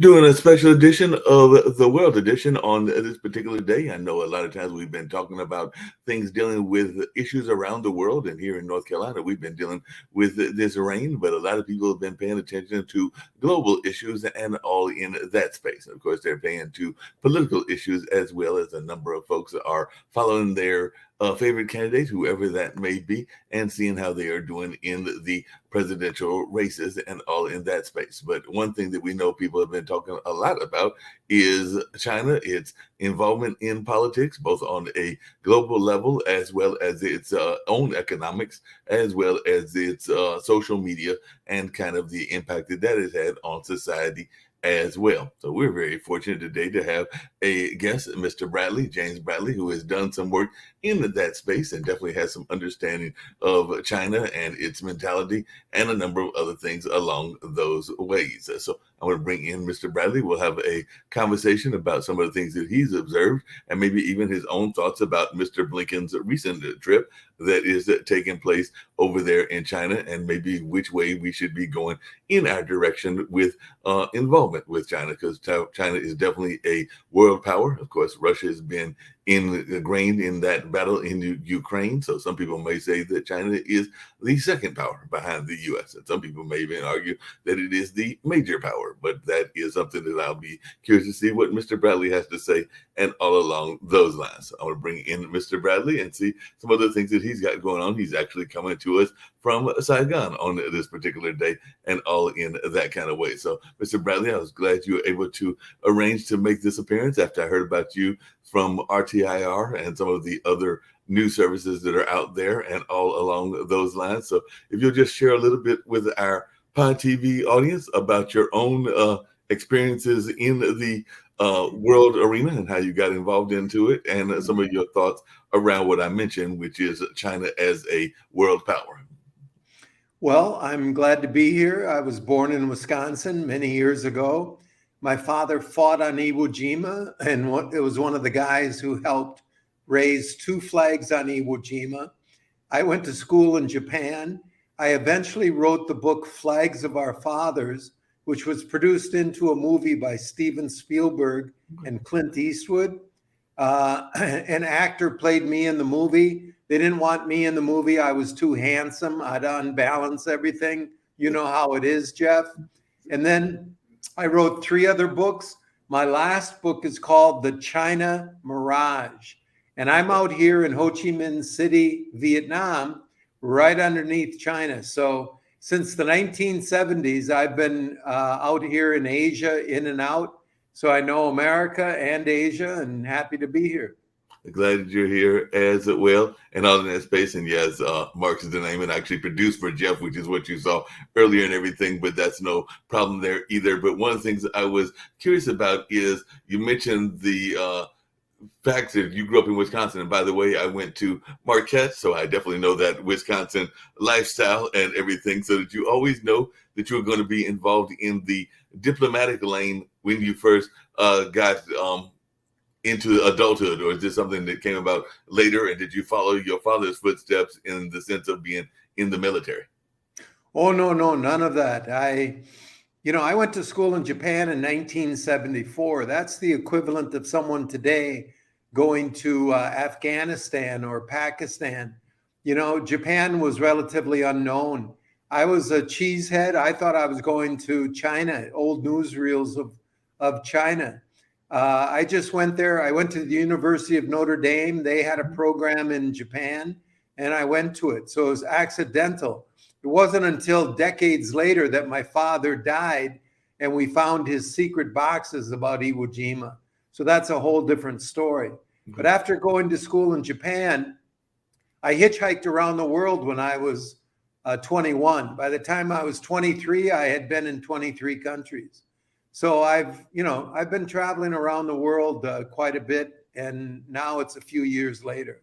Doing a special edition of the World Edition on this particular day. I know a lot of times we've been talking about things dealing with issues around the world, and here in North Carolina, we've been dealing with this rain, but a lot of people have been paying attention to global issues and all in that space. Of course, they're paying to political issues as well, as a number of folks are following their favorite candidate, whoever that may be, and seeing how they are doing in the presidential races and all in that space. But one thing that we know people have been talking a lot about is China, its involvement in politics, both on a global level as well as its own economics, as well as its social media, and kind of the impact that that has had on society as well. So we're very fortunate today to have a guest, Mr. Bradley, James Bradley, who has done some work in that space and definitely has some understanding of China and its mentality and a number of other things along those ways. So I'm going to bring in Mr. Bradley. We'll have a conversation about some of the things that he's observed and maybe even his own thoughts about Mr. Blinken's recent trip that is taking place over there in China, and maybe which way we should be going in our direction with involvement with China, because China is definitely a world power. Of course, Russia has been ingrained in that battle in Ukraine. So some people may say that China is the second power behind the U.S. And some people may even argue that it is the major power. But that is something that I'll be curious to see what Mr. Bradley has to say and all along those lines. So I want to bring in Mr. Bradley and see some other things that he's got going on. He's actually coming to us from Saigon on this particular day and all in that kind of way. So, Mr. Bradley, I was glad you were able to arrange to make this appearance after I heard about you from RTIR and some of the other news services that are out there and all along those lines. So if you'll just share a little bit with our Pod TV audience about your own experiences in the world arena and how you got involved into it, and some of your thoughts around what I mentioned, which is China as a world power. Well, I'm glad to be here. I was born in Wisconsin many years ago. My father fought on Iwo Jima, and it was one of the guys who helped raise two flags on Iwo Jima. I went to school in Japan. I eventually wrote the book Flags of Our Fathers, which was produced into a movie by Steven Spielberg and Clint Eastwood. An actor played me in the movie. They didn't want me in the movie. I was too handsome. I'd unbalance everything. You know how it is, Jeff. And then I wrote 3 other books. My last book is called The China Mirage. And I'm out here in Ho Chi Minh City, Vietnam, right underneath China. So since the 1970s, I've been out here in Asia, in and out. So I know America and Asia, and happy to be here. Glad that you're here as well and all in that space. And yes, Mark is the name and actually produced for Jeff, which is what you saw earlier and everything, but that's no problem there either. But one of the things I was curious about is you mentioned the fact that you grew up in Wisconsin. And by the way, I went to Marquette, so I definitely know that Wisconsin lifestyle and everything. So that you always know that you were going to be involved in the diplomatic lane when you first got into adulthood, or is this something that came about later? And did you follow your father's footsteps in the sense of being in the military? Oh, no, none of that. I went to school in Japan in 1974. That's the equivalent of someone today going to Afghanistan or Pakistan. Japan was relatively unknown. I was a cheesehead. I thought I was going to China, old newsreels of China. I just went there. I went to the University of Notre Dame. They had a program in Japan, and I went to it. So it was accidental. It wasn't until decades later that my father died and we found his secret boxes about Iwo Jima. So that's a whole different story. Mm-hmm. But after going to school in Japan, I hitchhiked around the world when I was 21. By the time I was 23, I had been in 23 countries. So I've been traveling around the world quite a bit, and now it's a few years later.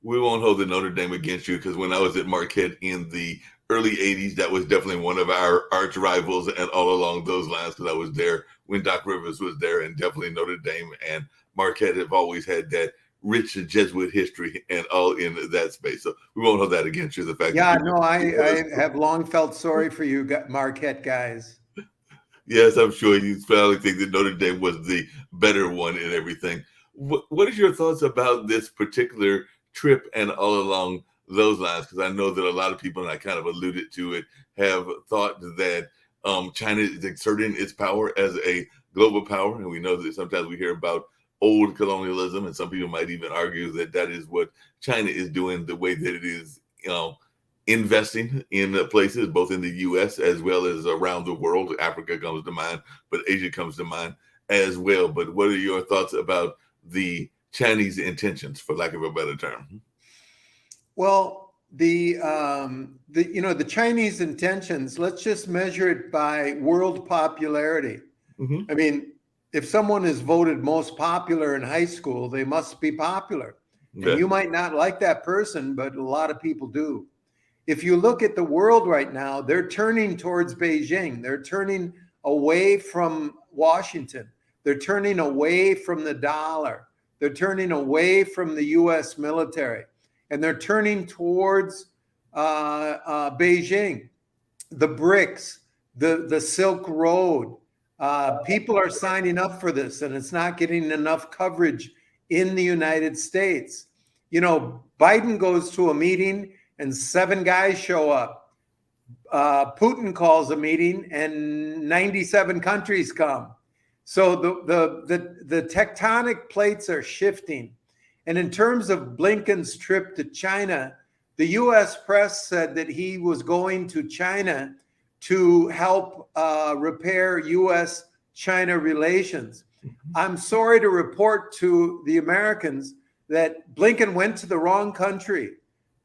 We won't hold the Notre Dame against you, because when I was at Marquette in the early 80s, that was definitely one of our arch rivals and all along those lines, because I was there when Doc Rivers was there, and definitely Notre Dame and Marquette have always had that rich Jesuit history and all in that space. So we won't hold that against you. The fact I have long felt sorry for you Marquette guys. Yes, I'm sure you probably think that Notre Dame was the better one and everything. What is your thoughts about this particular trip and all along those lines? Because I know that a lot of people, and I kind of alluded to it, have thought that China is exerting its power as a global power, and we know that sometimes we hear about old colonialism, and some people might even argue that that is what China is doing, the way that it is, investing in places both in the U.S. as well as around the world. Africa comes to mind, but Asia comes to mind as well. But what are your thoughts about the Chinese intentions, for lack of a better term? Well, the Chinese intentions, let's just measure it by world popularity. Mm-hmm. I mean, if someone is voted most popular in high school, they must be popular. And Yeah. you might not like that person, but a lot of people do. If you look at the world right now, they're turning towards Beijing. They're turning away from Washington. They're turning away from the dollar. They're turning away from the US military. And they're turning towards Beijing, the BRICS, the Silk Road. People are signing up for this, and it's not getting enough coverage in the United States. You know, Biden goes to a meeting and 7 guys show up. Putin calls a meeting and 97 countries come. So the tectonic plates are shifting. And in terms of Blinken's trip to China, the US press said that he was going to China to help repair US-China relations. I'm sorry to report to the Americans that Blinken went to the wrong country.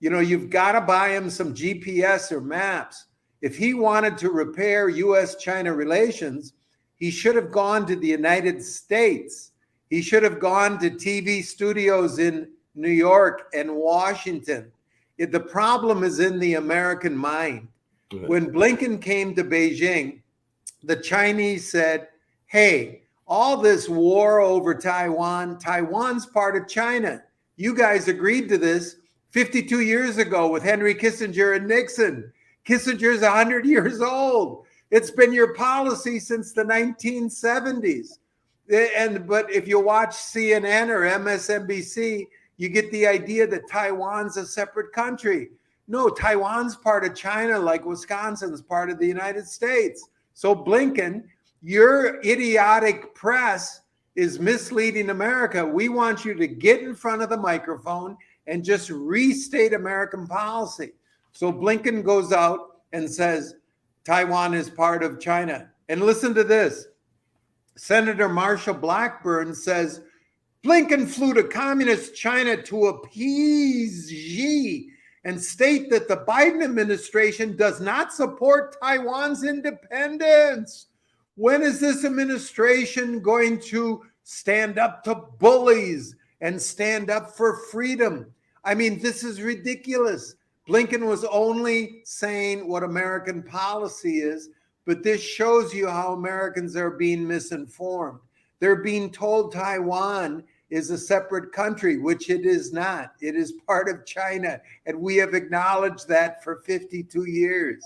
You know, you've got to buy him some GPS or maps. If he wanted to repair US-China relations, he should have gone to the United States. He should have gone to TV studios in New York and Washington. The problem is in the American mind. When Blinken came to Beijing, the Chinese said, hey, all this war over Taiwan, Taiwan's part of China. You guys agreed to this 52 years ago with Henry Kissinger and Nixon. Kissinger's 100 years old. It's been your policy since the 1970s. But if you watch CNN or MSNBC, you get the idea that Taiwan's a separate country. No, Taiwan's part of China, like Wisconsin's part of the United States. So Blinken, your idiotic press is misleading America. We want you to get in front of the microphone and just restate American policy. So Blinken goes out and says, Taiwan is part of China. And listen to this. Senator Marshall Blackburn says, Blinken flew to communist China to appease Xi and state that the Biden administration does not support Taiwan's independence. When is this administration going to stand up to bullies and stand up for freedom? I mean, this is ridiculous. Blinken was only saying what American policy is, but this shows you how Americans are being misinformed. They're being told Taiwan is a separate country, which it is not. It is part of China, and we have acknowledged that for 52 years.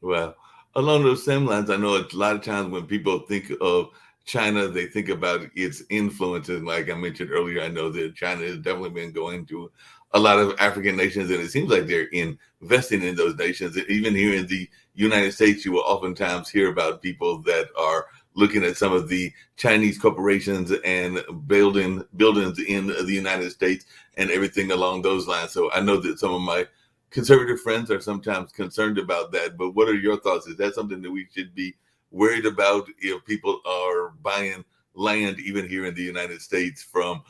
Well, along those same lines, I know a lot of times when people think of China, they think about its influences. Like I mentioned earlier, I know that China has definitely been going to a lot of African nations, and it seems like they're investing in those nations. Even here in the United States, you will oftentimes hear about people that are looking at some of the Chinese corporations and buildings in the United States and everything along those lines. So I know that some of my conservative friends are sometimes concerned about that, but what are your thoughts? Is that something that we should be worried about if people are buying land, even here in the United States, from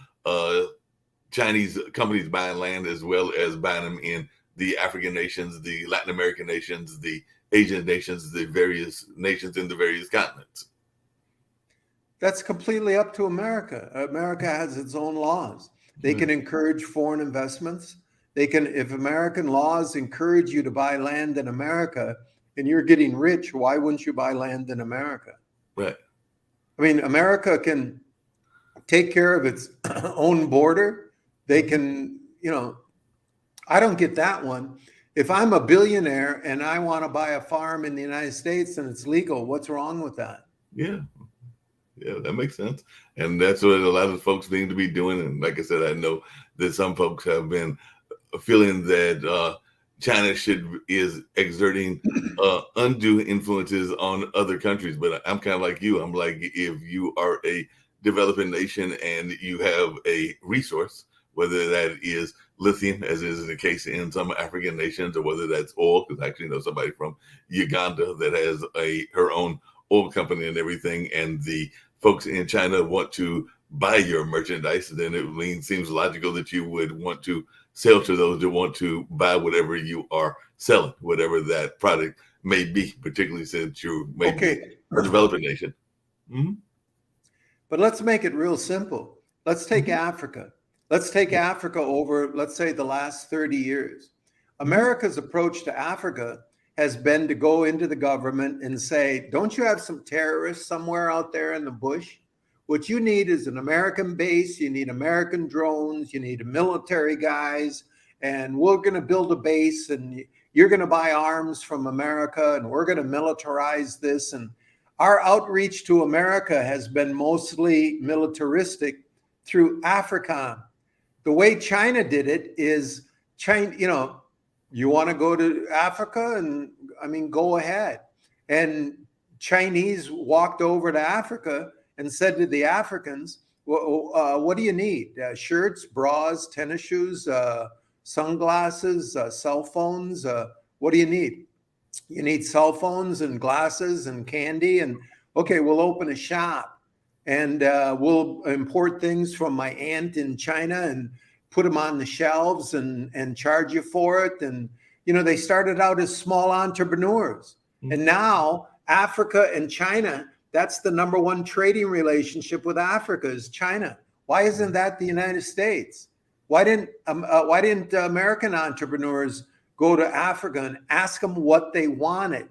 Chinese companies buying land as well as buying them in the African nations, the Latin American nations, the Asian nations, the various nations in the various continents? That's completely up to America. America has its own laws. They can encourage foreign investments. They can, if American laws encourage you to buy land in America and you're getting rich, why wouldn't you buy land in America? Right. I mean, America can take care of its own border. They can, I don't get that one. If I'm a billionaire and I want to buy a farm in the United States and it's legal, what's wrong with that? Yeah. Yeah, that makes sense. And that's what a lot of folks need to be doing. And like I said, I know that some folks have been feeling that China is exerting undue influences on other countries. But I'm kind of like you. I'm like, if you are a developing nation and you have a resource, whether that is lithium, as is the case in some African nations, or whether that's oil, because I actually know somebody from Uganda that has her own oil company and everything, and the folks in China want to buy your merchandise, then it seems logical that you would want to sell to those that want to buy whatever you are selling, whatever that product may be, particularly since you may be a developing nation. Mm-hmm. But let's make it real simple. Let's take Africa. Let's take Africa over, let's say, the last 30 years. America's approach to Africa has been to go into the government and say, don't you have some terrorists somewhere out there in the bush? What you need is an American base. You need American drones. You need military guys. And we're going to build a base, and you're going to buy arms from America, and we're going to militarize this. And our outreach to America has been mostly militaristic through AFRICOM. The way China did it is, China, you want to go to Africa, and I mean, go ahead. And Chinese walked over to Africa and said to the Africans, what do you need? Shirts, bras, tennis shoes, sunglasses, cell phones. What do you need? You need cell phones and glasses and candy. And okay, we'll open a shop, and we'll import things from my aunt in China and put them on the shelves and charge you for it. And, they started out as small entrepreneurs. Mm-hmm. And now Africa and China, that's the number one trading relationship with Africa is China. Why isn't that the United States? Why didn't American entrepreneurs go to Africa and ask them what they wanted?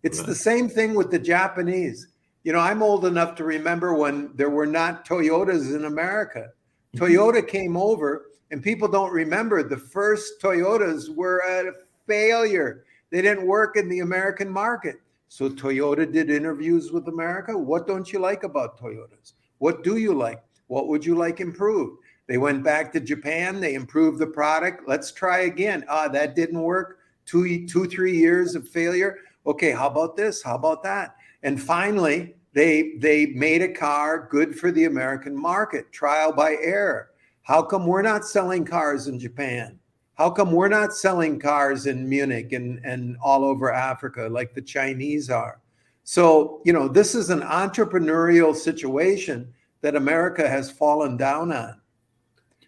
It's the same thing with the Japanese. I'm old enough to remember when there were not Toyotas in America. Mm-hmm. Toyota came over, and people don't remember the first Toyotas were a failure. They didn't work in the American market. So Toyota did interviews with America. What don't you like about Toyotas? What do you like? What would you like improved? They went back to Japan. They improved the product. Let's try again. That didn't work. 3 years of failure. Okay, how about this? How about that? And finally, they made a car good for the American market, trial by error. How come we're not selling cars in Japan? How come we're not selling cars in Munich and all over Africa like the Chinese are? So, this is an entrepreneurial situation that America has fallen down on.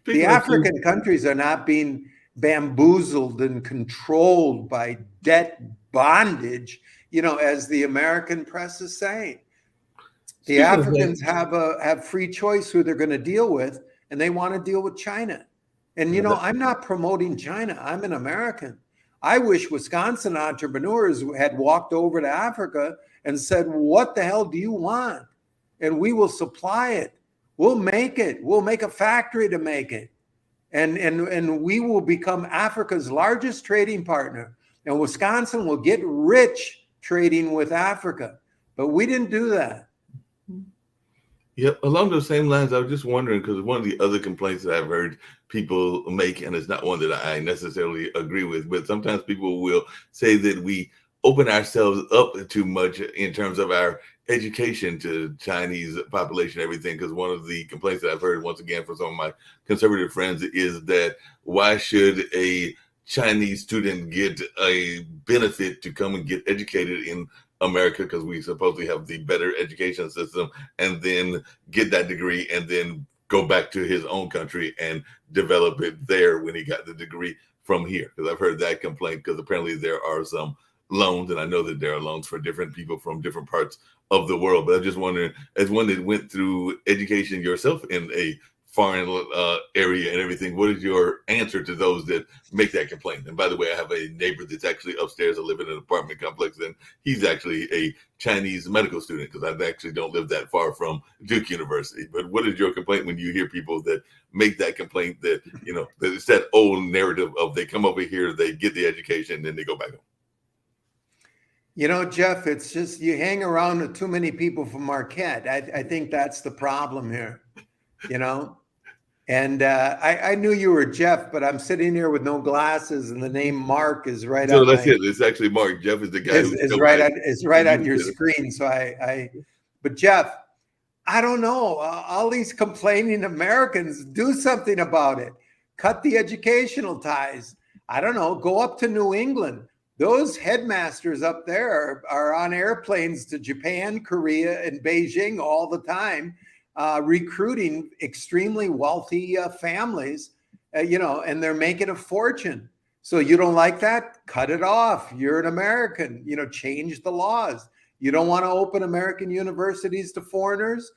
The African countries are not being bamboozled and controlled by debt bondage, as the American press is saying. The Africans have free choice who they're going to deal with, and they want to deal with China. And, I'm not promoting China. I'm an American. I wish Wisconsin entrepreneurs had walked over to Africa and said, what the hell do you want? And we will supply it. We'll make it. We'll make a factory to make it. And we will become Africa's largest trading partner. And Wisconsin will get rich trading with Africa. But we didn't do that. Yep. Along those same lines, I was just wondering, because one of the other complaints that I've heard people make, and it's not one that I necessarily agree with, but sometimes people will say that we open ourselves up too much in terms of our education to Chinese population, everything. Because one of the complaints that I've heard, once again, from some of my conservative friends is that why should a Chinese student get a benefit to come and get educated in America, because we supposedly have the better education system, and then get that degree and then go back to his own country and develop it there when he got the degree from here. Because I've heard that complaint, because apparently there are some loans, and I know that there are loans for different people from different parts of the world. But I'm just wondering, as one that went through education yourself in a foreign area and everything. What is your answer to those that make that complaint? And by the way, I have a neighbor that's actually upstairs. I live in an apartment complex, and he's actually a Chinese medical student because I actually don't live that far from Duke University. But what is your complaint when you hear people that make that complaint that, that it's that old narrative of they come over here, they get the education, then they go back home? Jeff, it's just you hang around with too many people from Marquette. I think that's the problem here, And I knew you were Jeff, but I'm sitting here with no glasses, and the name Mark is right on. So that's it. It's actually Mark. Jeff is the guy. It's right on your screen. So but Jeff, I don't know. All these complaining Americans, do something about it. Cut the educational ties. I don't know. Go up to New England. Those headmasters up there are on airplanes to Japan, Korea, and Beijing all the time, recruiting extremely wealthy families, and they're making a fortune. So you don't like that? Cut it off. You're an American, change the laws. You don't want to open American universities to foreigners?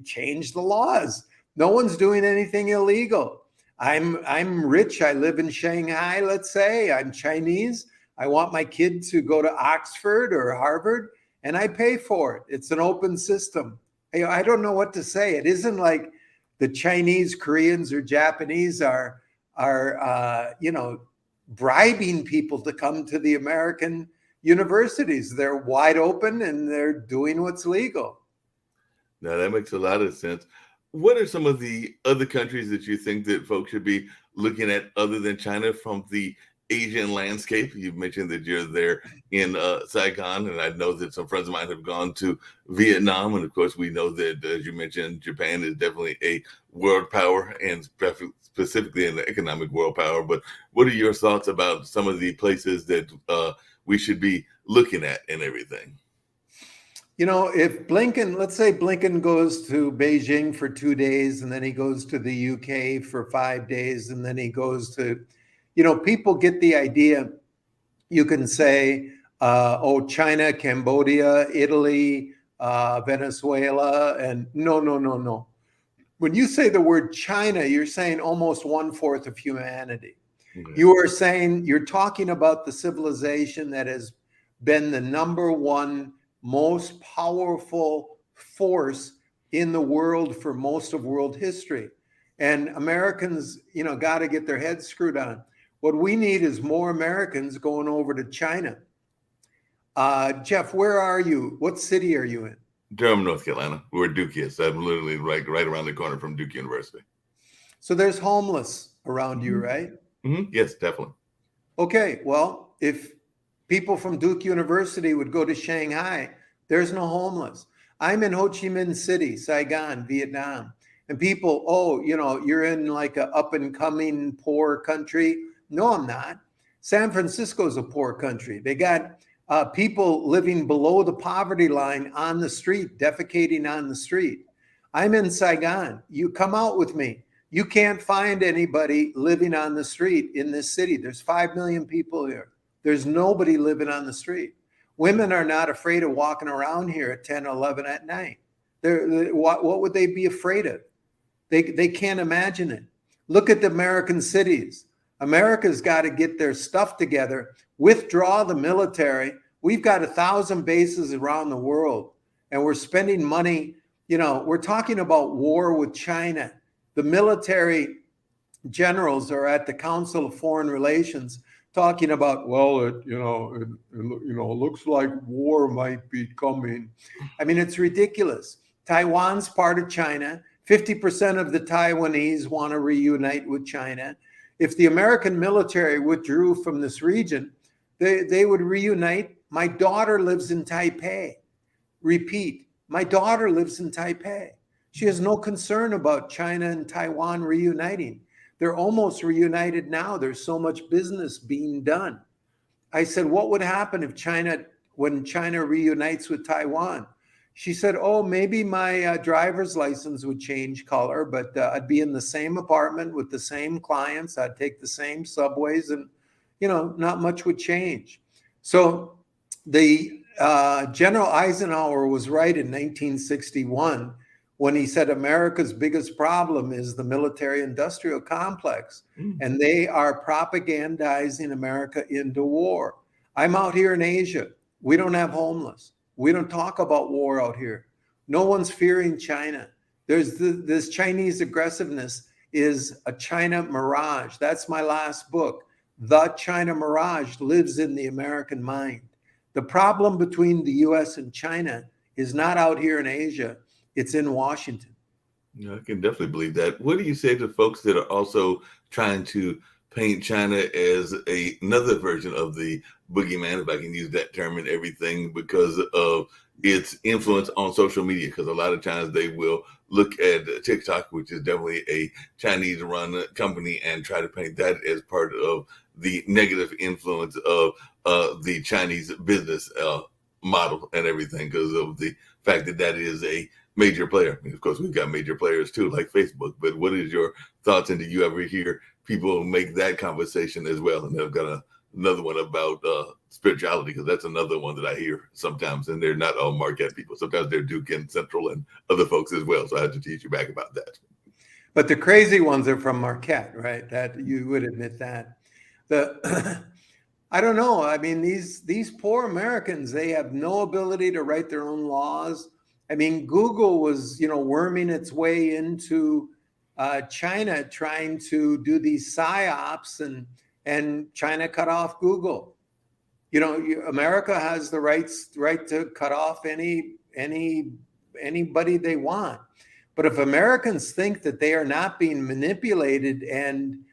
Change the laws. No one's doing anything illegal. I'm rich. I live in Shanghai, let's say. I'm Chinese. I want my kid to go to Oxford or Harvard, and I pay for it. It's an open system. I don't know what to say. It isn't like the Chinese, Koreans, or Japanese are bribing people to come to the American universities. They're wide open and they're doing what's legal. Now that makes a lot of sense. What are some of the other countries that you think that folks should be looking at other than China from the Asian landscape? You've mentioned that you're there in Saigon, and I know that some friends of mine have gone to Vietnam. And of course, we know that, as you mentioned, Japan is definitely a world power and specifically an economic world power. But what are your thoughts about some of the places that we should be looking at and everything? If let's say Blinken goes to Beijing for 2 days, and then he goes to the UK for 5 days, and then he goes to, people get the idea. You can say, China, Cambodia, Italy, Venezuela, and no. When you say the word China, you're saying almost 1/4 of humanity. Okay. You're talking about the civilization that has been the number one most powerful force in the world for most of world history. And Americans, got to get their heads screwed on. What we need is more Americans going over to China. Jeff, where are you? What city are you in? Durham, North Carolina, where Duke is. I'm literally right around the corner from Duke University. So there's homeless around you, right? Mm-hmm. Yes, definitely. Okay, well, if people from Duke University would go to Shanghai, there's no homeless. I'm in Ho Chi Minh City, Saigon, Vietnam. And people, you're in like a up and coming poor country. No, I'm not. San Francisco's a poor country. They got people living below the poverty line on the street, defecating on the street. I'm in Saigon. You come out with me. You can't find anybody living on the street in this city. There's 5 million people here. There's nobody living on the street. Women are not afraid of walking around here at 10, 11 at night. What would they be afraid of? They can't imagine it. Look at the American cities. America's got to get their stuff together, withdraw the military. We've got 1,000 bases around the world, and we're spending money. We're talking about war with China. The military generals are at the Council of Foreign Relations talking about, it looks like war might be coming. It's ridiculous. Taiwan's part of China. 50% of the Taiwanese want to reunite with China. If the American military withdrew from this region, they would reunite. My daughter lives in Taipei. Repeat, my daughter lives in Taipei. She has no concern about China and Taiwan reuniting. They're almost reunited now. There's so much business being done. I said, what would happen when China reunites with Taiwan? She said, maybe my driver's license would change color, but I'd be in the same apartment with the same clients. I'd take the same subways, and, not much would change. So the General Eisenhower was right in 1961 when he said America's biggest problem is the military industrial complex, and they are propagandizing America into war. I'm out here in Asia. We don't have homeless. We don't talk about war out here. No one's fearing China. There's this Chinese aggressiveness is a China mirage. That's my last book. The China mirage lives in the American mind. The problem between the US and China is not out here in Asia. It's in Washington. Yeah, I can definitely believe that. What do you say to folks that are also trying to paint China as another version of the boogeyman, if I can use that term, and everything because of its influence on social media? Because a lot of times they will look at TikTok, which is definitely a Chinese-run company, and try to paint that as part of the negative influence of the Chinese business model and everything, because of the fact that that is a major player. I mean, of course, we've got major players too, like Facebook. But what is your thoughts? And do you ever hear people make that conversation as well? And I've got another one about spirituality, because that's another one that I hear sometimes. And they're not all Marquette people. Sometimes they're Duke and Central and other folks as well. So I have to teach you back about that. But the crazy ones are from Marquette, right? That you would admit that. I don't know. I mean, these poor Americans, they have no ability to write their own laws. I mean, Google was, worming its way into China, trying to do these psyops, and China cut off Google. America has the right to cut off anybody they want. But if Americans think that they are not being manipulated and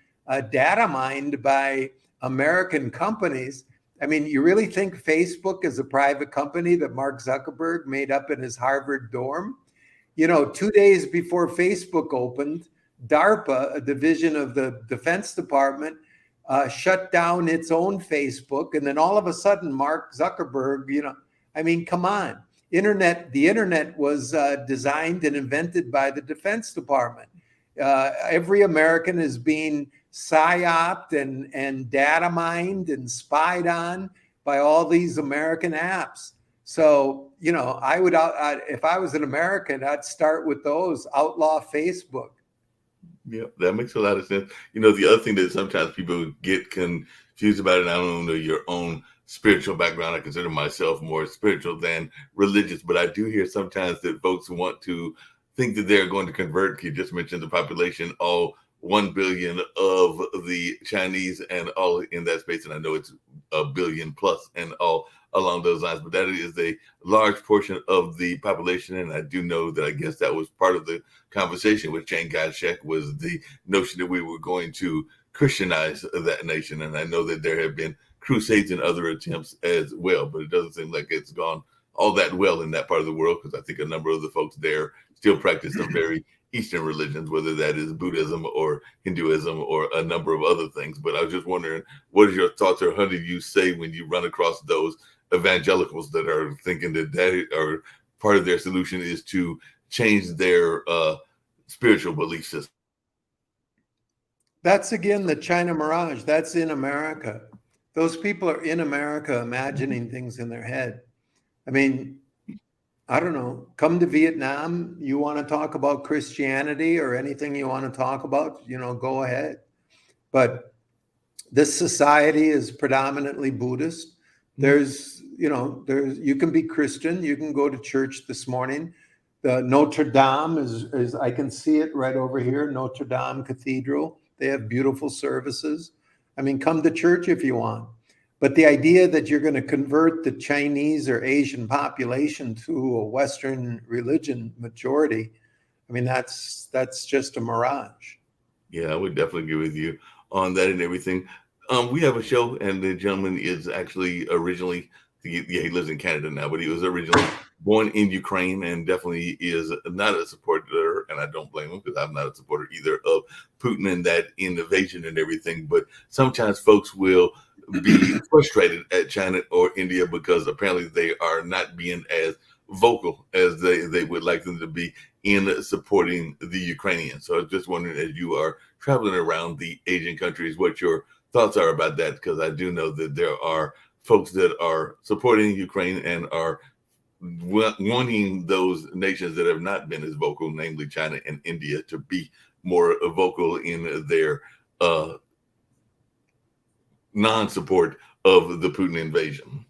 data mined by American companies, I mean, you really think Facebook is a private company that Mark Zuckerberg made up in his Harvard dorm? 2 days before Facebook opened, DARPA, a division of the Defense Department, shut down its own Facebook. And then all of a sudden, Mark Zuckerberg, I mean, come on. The internet was designed and invented by the Defense Department. Every American is being psyoped and data mined and spied on by all these American apps. So, I would, if I was an American, I'd start with those, outlaw Facebook. Yeah, that makes a lot of sense. The other thing that sometimes people get confused about, and I don't know your own spiritual background. I consider myself more spiritual than religious, but I do hear sometimes that folks want to think that they're going to convert. You just mentioned the population, all 1 billion of the Chinese and all in that space. And I know it's a billion plus and all along those lines, but that is a large portion of the population. And I do know that I guess that was part of the conversation with Chiang Kai-shek, was the notion that we were going to Christianize that nation. And I know that there have been crusades and other attempts as well, but it doesn't seem like it's gone all that well in that part of the world, because I think a number of the folks there still practice some very Eastern religions, whether that is Buddhism or Hinduism or a number of other things. But I was just wondering, what are your thoughts, or how do you say when you run across those evangelicals that are thinking that are part of their solution is to change their spiritual belief system? That's again the China mirage. That's in America. Those people are in America imagining things in their head. I mean, I don't know, come to Vietnam, you want to talk about Christianity or anything you want to talk about, go ahead. But this society is predominantly Buddhist. There's you can be Christian, you can go to church this morning. The Notre Dame is I can see it right over here, Notre Dame Cathedral. They have beautiful services. I mean, come to church if you want. But the idea that you're going to convert the Chinese or Asian population to a Western religion majority, I mean, that's just a mirage. Yeah, I would definitely agree with you on that and everything. We have a show, and the gentleman is actually originally, he lives in Canada now, but he was originally born in Ukraine, and definitely is not a supporter, and I don't blame him, because I'm not a supporter either of Putin and that invasion and everything. But sometimes folks will be frustrated at China or India because apparently they are not being as vocal as they would like them to be in supporting the Ukrainians. So I was just wondering, as you are traveling around the Asian countries, what your thoughts are about that, because I do know that there are folks that are supporting Ukraine and are wanting those nations that have not been as vocal, namely China and India, to be more vocal in their non-support of the Putin invasion.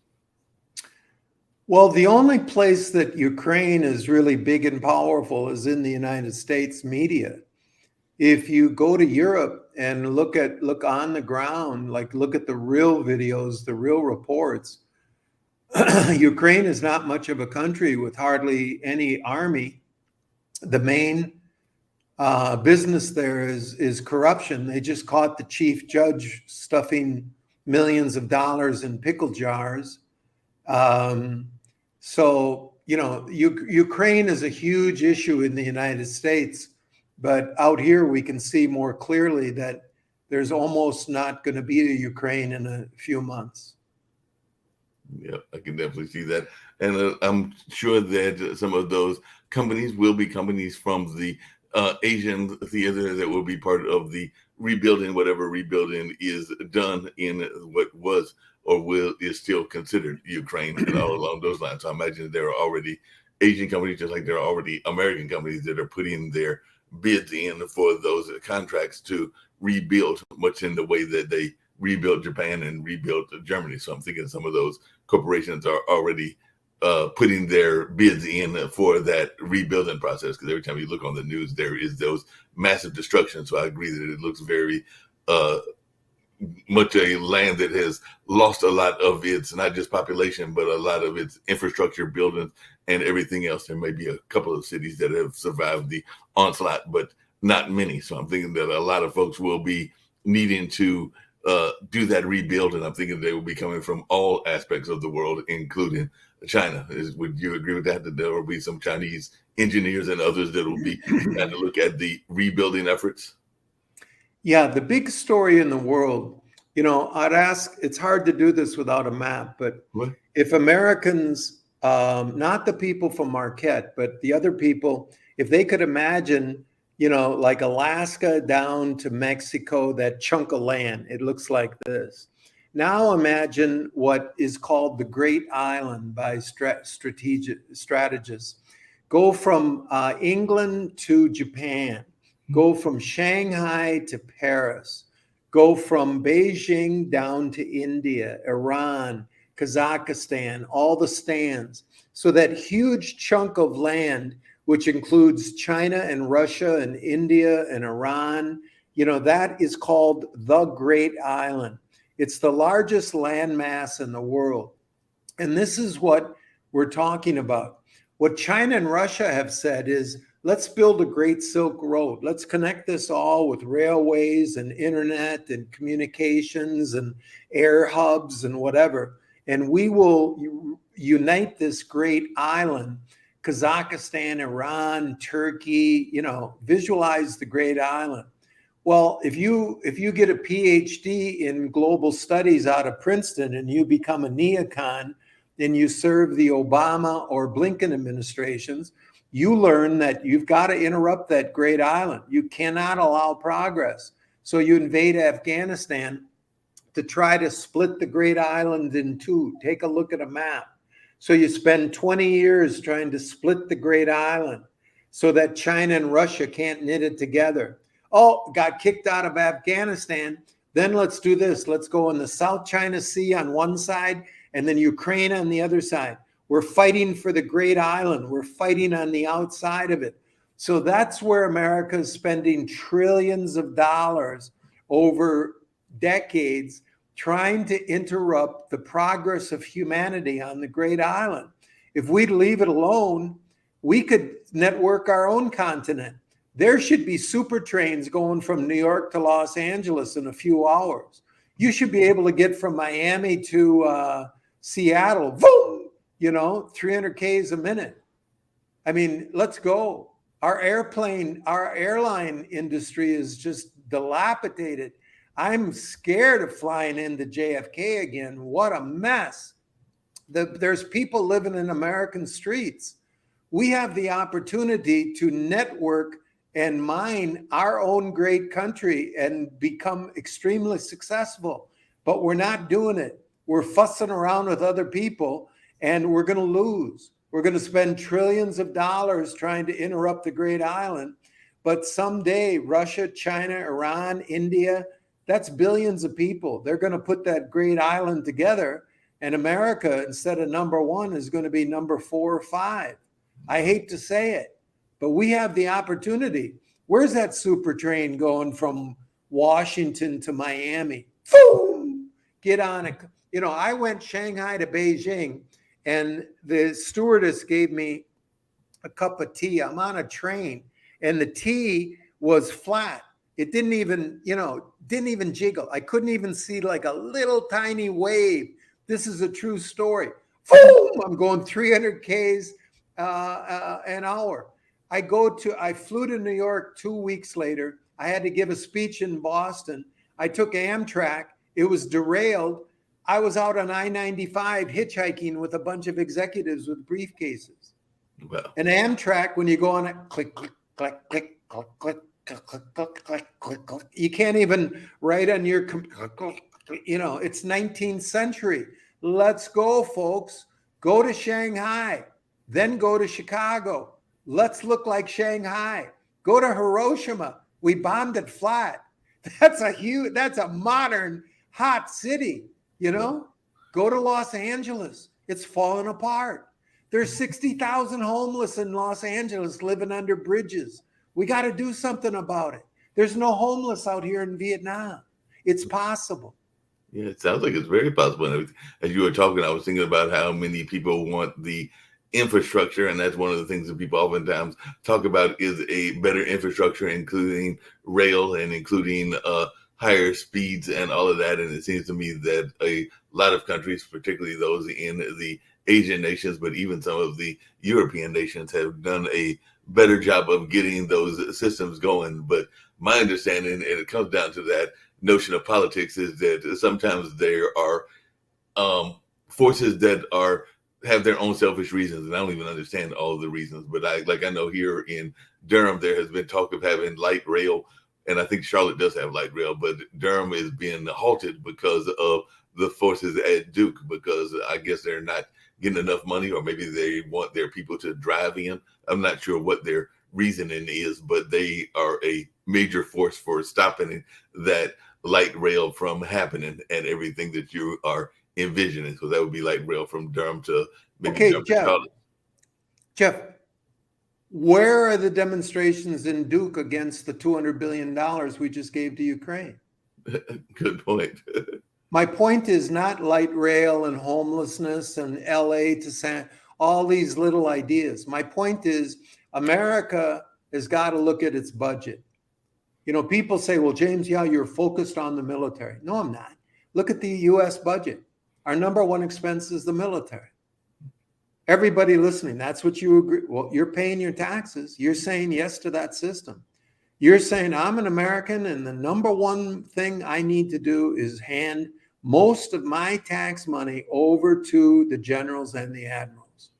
Well, the only place that Ukraine is really big and powerful is in the United States media. If you go to Europe and look on the ground, like look at the real videos, the real reports, Ukraine is not much of a country with hardly any army. The main business there is corruption. They just caught the chief judge stuffing millions of dollars in pickle jars. So, Ukraine is a huge issue in the United States, but out here we can see more clearly that there's almost not going to be a Ukraine in a few months. Yeah, I can definitely see that. And I'm sure that some of those companies will be companies from the Asian theater that will be part of the rebuilding, whatever rebuilding is done in what was or is still considered Ukraine, and all along those lines. So I imagine there are already Asian companies, just like there are already American companies that are putting their bids in for those contracts to rebuild, much in the way that they rebuilt Japan and rebuilt Germany. So I'm thinking some of those corporations are already putting their bids in for that rebuilding process, because every time you look on the news, there is those massive destruction. So I agree that it looks very much a land that has lost a lot of its, not just population, but a lot of its infrastructure, buildings, and everything else. There may be a couple of cities that have survived the onslaught, but not many. So I'm thinking that a lot of folks will be needing to do that rebuild, and I'm thinking they will be coming from all aspects of the world, including China. Would you agree with that? That there will be some Chinese engineers and others that will be trying to look at the rebuilding efforts? Yeah, the big story in the world, I'd ask, it's hard to do this without a map, but What? if Americans, not the people from Marquette, but the other people, if they could imagine, like Alaska down to Mexico, that chunk of land, it looks like this. Now imagine what is called the Great Island by strategists. Go from England to Japan. Go from Shanghai to Paris. Go from Beijing down to India, Iran, Kazakhstan, all the stands. So that huge chunk of land, which includes China and Russia and India and Iran, that is called the Great Island. It's the largest landmass in the world. And this is what we're talking about. What China and Russia have said is, let's build a Great Silk Road. Let's connect this all with railways and internet and communications and air hubs and whatever. And we will unite this great island, Kazakhstan, Iran, Turkey, visualize the great island. Well, if you get a PhD in global studies out of Princeton and you become a neocon and you serve the Obama or Blinken administrations, you learn that you've got to interrupt that great island. You cannot allow progress. So you invade Afghanistan to try to split the great island in two. Take a look at a map. So you spend 20 years trying to split the great island so that China and Russia can't knit it together. Oh, got kicked out of Afghanistan. Then let's do this. Let's go in the South China Sea on one side and then Ukraine on the other side. We're fighting for the great island. We're fighting on the outside of it. So that's where America is spending trillions of dollars over decades trying to interrupt the progress of humanity on the great island. If we'd leave it alone, we could network our own continent. There should be super trains going from New York to Los Angeles in a few hours. You should be able to get from Miami to Seattle, boom, 300 Ks a minute. I mean, let's go. Our airline industry is just dilapidated. I'm scared of flying into JFK again. What a mess. There's people living in American streets. We have the opportunity to network and mine our own great country and become extremely successful, but we're not doing it. We're fussing around with other people and we're going to lose. We're going to spend trillions of dollars trying to interrupt the Great Island. But someday, Russia, China, Iran, India, that's billions of people. They're going to put that Great Island together. And America, instead of number one, is going to be number 4 or 5. I hate to say it, but we have the opportunity. Where's that super train going from Washington to Miami? Boom! Get on it. You know, I went Shanghai to Beijing, and the stewardess gave me a cup of tea. I'm on a train, and the tea was flat. It didn't even, didn't even jiggle. I couldn't even see like a little tiny wave. This is a true story. Boom! I'm going 300 Ks an hour. I flew to New York 2 weeks later. I had to give a speech in Boston. I took Amtrak. It was derailed. I was out on I-95 hitchhiking with a bunch of executives with briefcases. Wow. And Amtrak, when you go on it, click, click, click, click, click, click, click, click, click, click, click. You can't even write on your, it's 19th century. Let's go, folks. Go to Shanghai, then go to Chicago. Let's look like Shanghai. Go to Hiroshima. We bombed it flat. That's a modern hot city, Go to Los Angeles. It's falling apart. There's 60,000 homeless in Los Angeles living under bridges. We got to do something about it. There's no homeless out here in Vietnam. It's possible. Yeah, it sounds like it's very possible. And as you were talking, I was thinking about how many people want the infrastructure, and that's one of the things that people oftentimes talk about is a better infrastructure, including rail and including higher speeds and all of that. And it seems to me that a lot of countries, particularly those in the Asian nations, but even some of the European nations, have done a better job of getting those systems going. But my understanding, and it comes down to that notion of politics, is that sometimes there are forces that have their own selfish reasons, and I don't even understand all of the reasons. But I know here in Durham there has been talk of having light rail, and I think Charlotte does have light rail, but Durham is being halted because of the forces at Duke, because I guess they're not getting enough money, or maybe they want their people to drive in. I'm not sure what their reasoning is, but they are a major force for stopping that light rail from happening and everything that you are envisioning. So that would be light rail from Durham to maybe Durham to Charlotte. Jeff, where are the demonstrations in Duke against the $200 billion we just gave to Ukraine? Good point. My point is not light rail and homelessness and LA to all these little ideas. My point is America has got to look at its budget. People say, well, James, yeah, you're focused on the military. No, I'm not. Look at the US budget. Our number one expense is the military. Everybody listening, that's what you agree. Well, you're paying your taxes. You're saying yes to that system. You're saying I'm an American, and the number one thing I need to do is hand most of my tax money over to the generals and the admirals.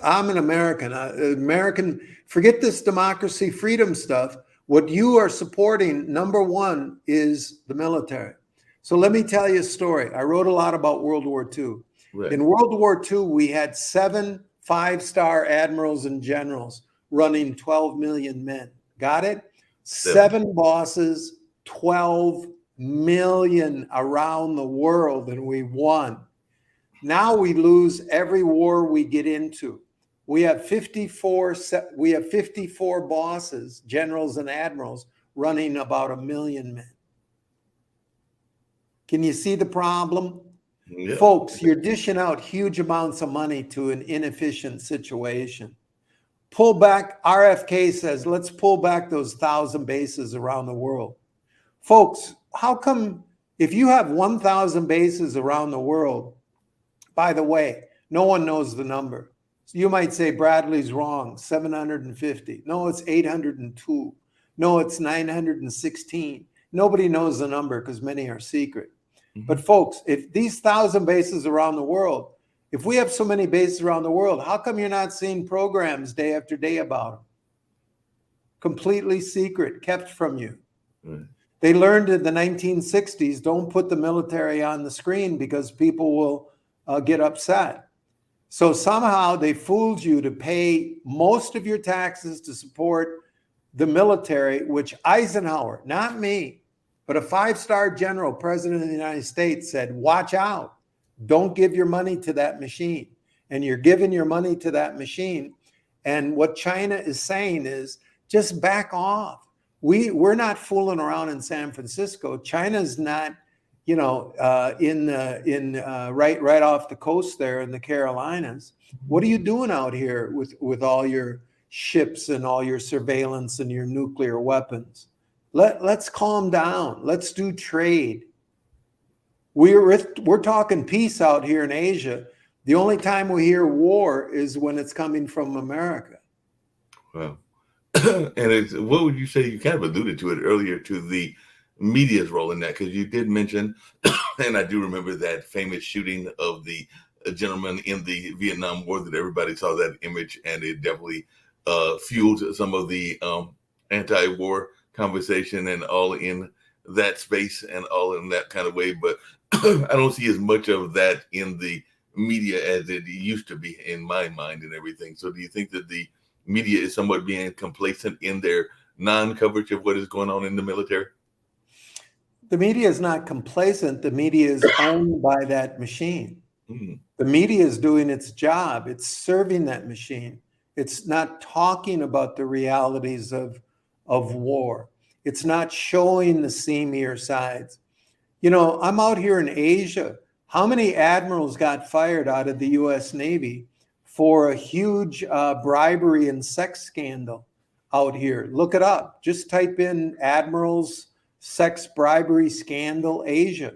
I'm an American. Forget this democracy, freedom stuff. What you are supporting, number one, is the military. So let me tell you a story. I wrote a lot about World War II. Right. In World War II, we had 7 5-star admirals and generals running 12 million men. Got it? 7 bosses, 12 million around the world, and we won. Now we lose every war we get into. We have 54 bosses, generals and admirals, running about 1 million men. Can you see the problem? Yeah. Folks, you're dishing out huge amounts of money to an inefficient situation. Pull back. RFK says, let's pull back those 1,000 bases around the world. Folks, how come if you have 1,000 bases around the world, by the way, no one knows the number. So you might say Bradley's wrong, 750. No, it's 802. No, it's 916. Nobody knows the number because many are secret. Mm-hmm. But folks, if these 1,000 bases around the world, if we have so many bases around the world, how come you're not seeing programs day after day about them? Completely secret, kept from you. Right. They learned in the 1960s, don't put the military on the screen because people will get upset. So somehow they fooled you to pay most of your taxes to support the military, which Eisenhower, not me, but a 5-star general, president of the United States, said, watch out. Don't give your money to that machine. And you're giving your money to that machine. And what China is saying is just back off. We're not fooling around in San Francisco. China's not, you know, right off the coast there in the Carolinas. What are you doing out here with all your ships and all your surveillance and your nuclear weapons? Let's calm down. Let's do trade. We're talking peace out here in Asia. The only time we hear war is when it's coming from America. Well, and what would you say? You kind of alluded to it earlier, to the media's role in that, because you did mention, and I do remember that famous shooting of the gentleman in the Vietnam War, that everybody saw that image, and it definitely fueled some of the anti-war conversation and all in that space and all in that kind of way. But I don't see as much of that in the media as it used to be in my mind and everything. So do you think that the media is somewhat being complacent in their non-coverage of what is going on in the military? The media is not complacent. The media is owned by that machine. Mm-hmm. The media is doing its job. It's serving that machine. It's not talking about the realities of war. It's not showing the seamier sides. You know, I'm out here in Asia. How many admirals got fired out of the U.S. Navy for a huge bribery and sex scandal out here? Look it up. Just type in admirals, sex bribery scandal, Asia.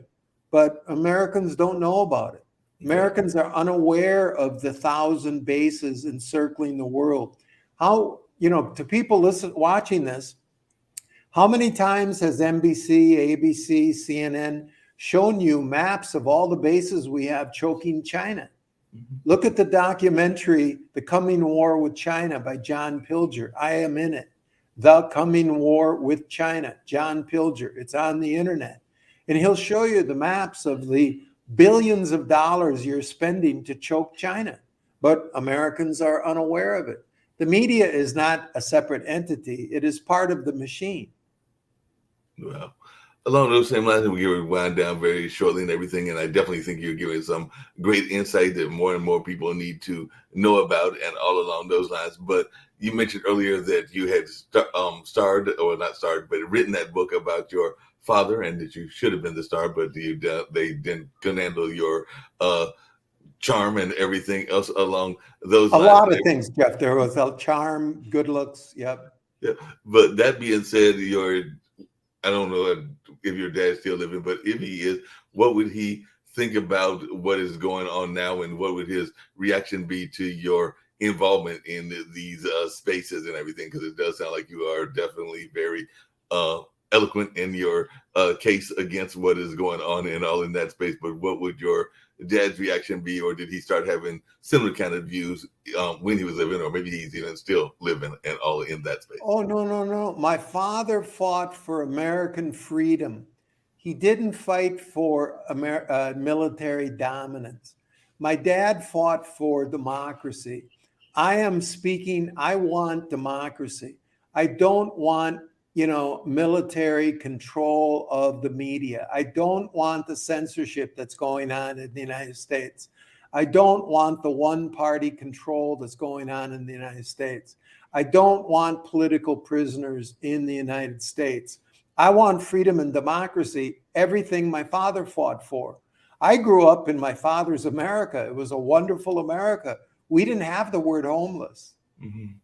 But Americans don't know about it. Americans are unaware of the 1,000 bases encircling the world. How, you know, to people watching this, how many times has NBC, ABC, CNN shown you maps of all the bases we have choking China? Mm-hmm. Look at the documentary, The Coming War with China by John Pilger. I am in it. The Coming War with China, John Pilger. It's on the internet. And he'll show you the maps of the billions of dollars you're spending to choke China. But Americans are unaware of it. The media is not a separate entity. It is part of the machine. Well, along those same lines, we will wind down very shortly and everything. And I definitely think you're giving some great insight that more and more people need to know about, and all along those lines. But you mentioned earlier that you had written that book about your father, and that you should have been the star, but they didn't handle your charm and everything else along those lines. A lot of things, Jeff. There was a charm, good looks. Yep. Yeah. But that being said, I don't know if your dad's still living, but if he is, what would he think about what is going on now, and what would his reaction be to your involvement in these spaces and everything? Because it does sound like you are definitely very eloquent in your case against what is going on and all in that space. But what would your dad's reaction be, or did he start having similar kind of views when he was living, or maybe he's even still living and all in that space? Oh, no. My father fought for American freedom. He didn't fight for military dominance. My dad fought for democracy. I want democracy. I don't want, military control of the media. I don't want the censorship that's going on in the United States. I don't want the one-party control that's going on in the United States. I don't want political prisoners in the United States. I want freedom and democracy, everything my father fought for. I grew up in my father's America. It was a wonderful America. We didn't have the word homeless. Mm-hmm.